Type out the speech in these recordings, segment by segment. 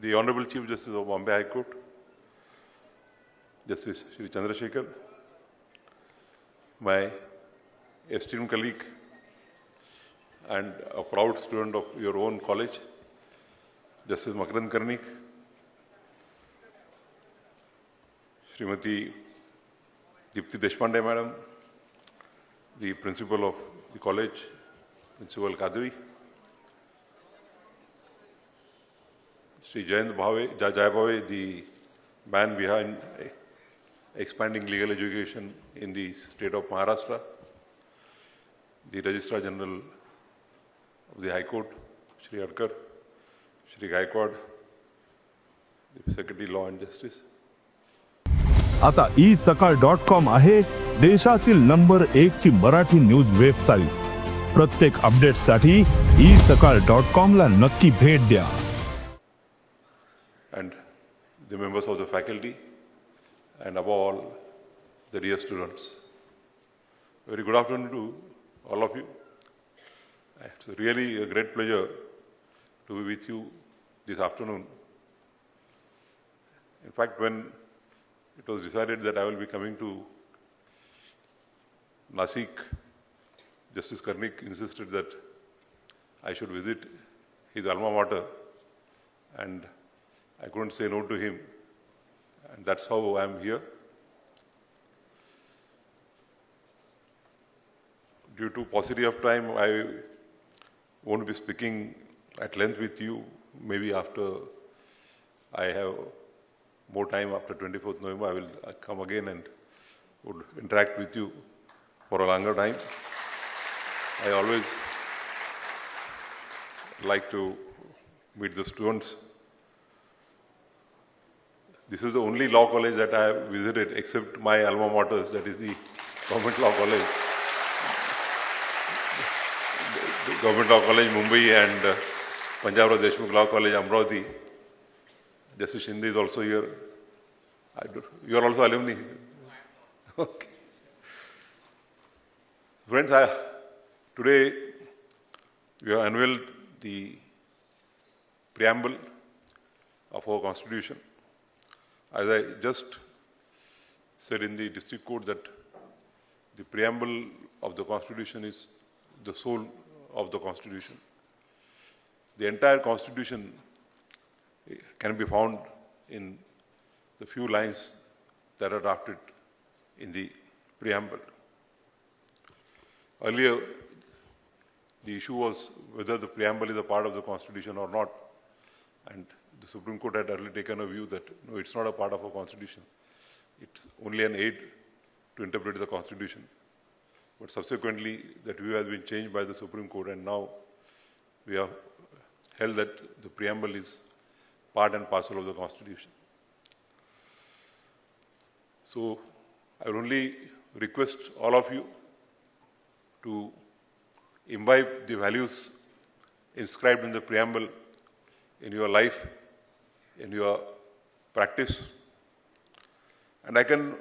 The Honorable Chief Justice of Bombay High Court, Justice Shri Chandrasekhar, my esteemed colleague and a proud student of your own college, Justice Makarand Karnik, Srimati Deepthi Deshpande Madam, the Principal of the college, Principal Kadri, Sri Jayant Jai Bhave, the man behind expanding legal education in the state of Maharashtra, the Registrar General of the High Court, Shri Adkar, Shri Gaikwad, the Secretary Law and Justice. आता isakal.com आहे देशातील number 1 ची Marathi news website. प्रत्येक अपडेटसाठी isakal.com ला नक्की भेट द्या. And the members of the faculty, and above all, the dear students. Very good afternoon to all of you. It's really a great pleasure to be with you this afternoon. In fact, when it was decided that I will be coming to Nasik, Justice Karnik insisted that I should visit his alma mater, and I couldn't say no to him, and that's how I'm here. Due to paucity of time, I won't be speaking at length with you. Maybe after I have more time, after 24th November, I will come again and would interact with you for a longer time. I always like to meet the students. This is the only law college that I have visited except my alma mater, that is the Government Law College. The Government Law College Mumbai and Punjab Rao Deshmukh Law College Amravati. Justice Shinde is also here. You are also alumni? Okay. Friends, today we have unveiled the preamble of our Constitution. As I just said in the district court that the preamble of the Constitution is the soul of the Constitution. The entire Constitution can be found in the few lines that are drafted in the preamble. Earlier, the issue was whether the preamble is a part of the Constitution or not, and the Supreme Court had earlier taken a view that no, it's not a part of a Constitution. It's only an aid to interpret the Constitution. But subsequently, that view has been changed by the Supreme Court, and now we have held that the preamble is part and parcel of the Constitution. So I will only request all of you to imbibe the values inscribed in the preamble in your life, in your practice. And I can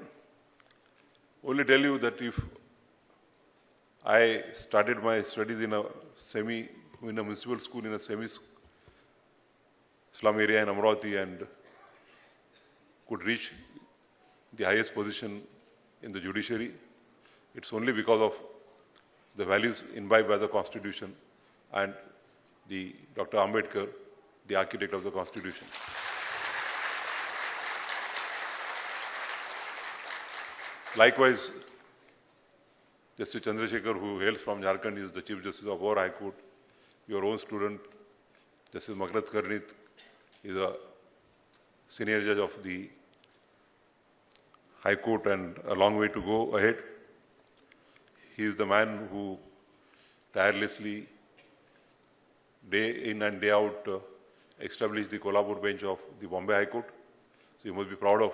only tell you that if I started my studies in a municipal school in a semi-slum area in Amravati and could reach the highest position in the judiciary, it's only because of the values imbibed by the Constitution and the Dr. Ambedkar, the architect of the Constitution. Likewise, Justice Chandrasekhar, who hails from Jharkhand, is the Chief Justice of our High Court. Your own student, Justice Makarand Karnik, is a senior judge of the High Court and a long way to go ahead. He is the man who tirelessly, day in and day out, established the Kolhapur bench of the Bombay High Court. So you must be proud of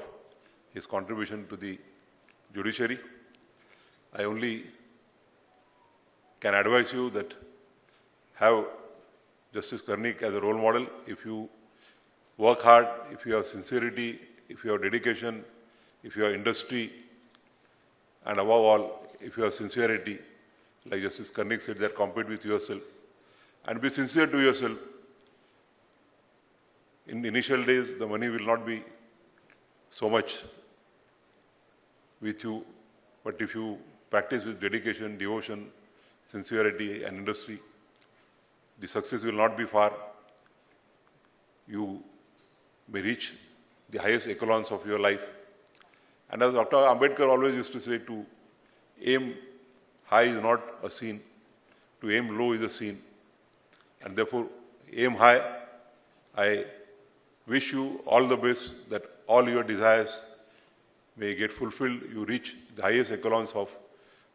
his contribution to the judiciary. I only can advise you that have Justice Karnik as a role model. If you work hard, if you have sincerity, if you have dedication, if you have industry, and above all, if you have sincerity, like Justice Karnik said, that compete with yourself, and be sincere to yourself, In the initial days, the money will not be so much with you, but if you practice with dedication, devotion, sincerity, and industry, the success will not be far. You may reach the highest echelons of your life. And as Dr. Ambedkar always used to say, to aim high is not a sin, to aim low is a sin. And therefore, aim high. I wish you all the best, that all your desires may get fulfilled. You reach the highest echelons of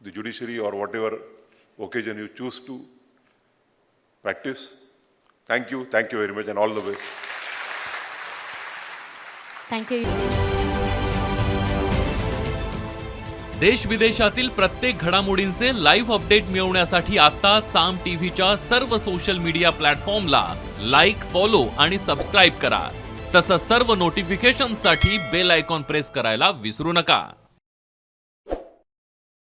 the judiciary or whatever occasion you choose to practice. Thank you very much, and all the best. Thank you. देश विदेशातील प्रत्येक घडामोडींचे live update मिळवण्यासाठी आता साम टीव्हीच्या सर्व social media प्लॅटफॉर्मला like, follow आणि subscribe करा. तसंच सर्व नोटिफिकेशनसाठी बेल आयकॉन प्रेस करायला विसरू नका.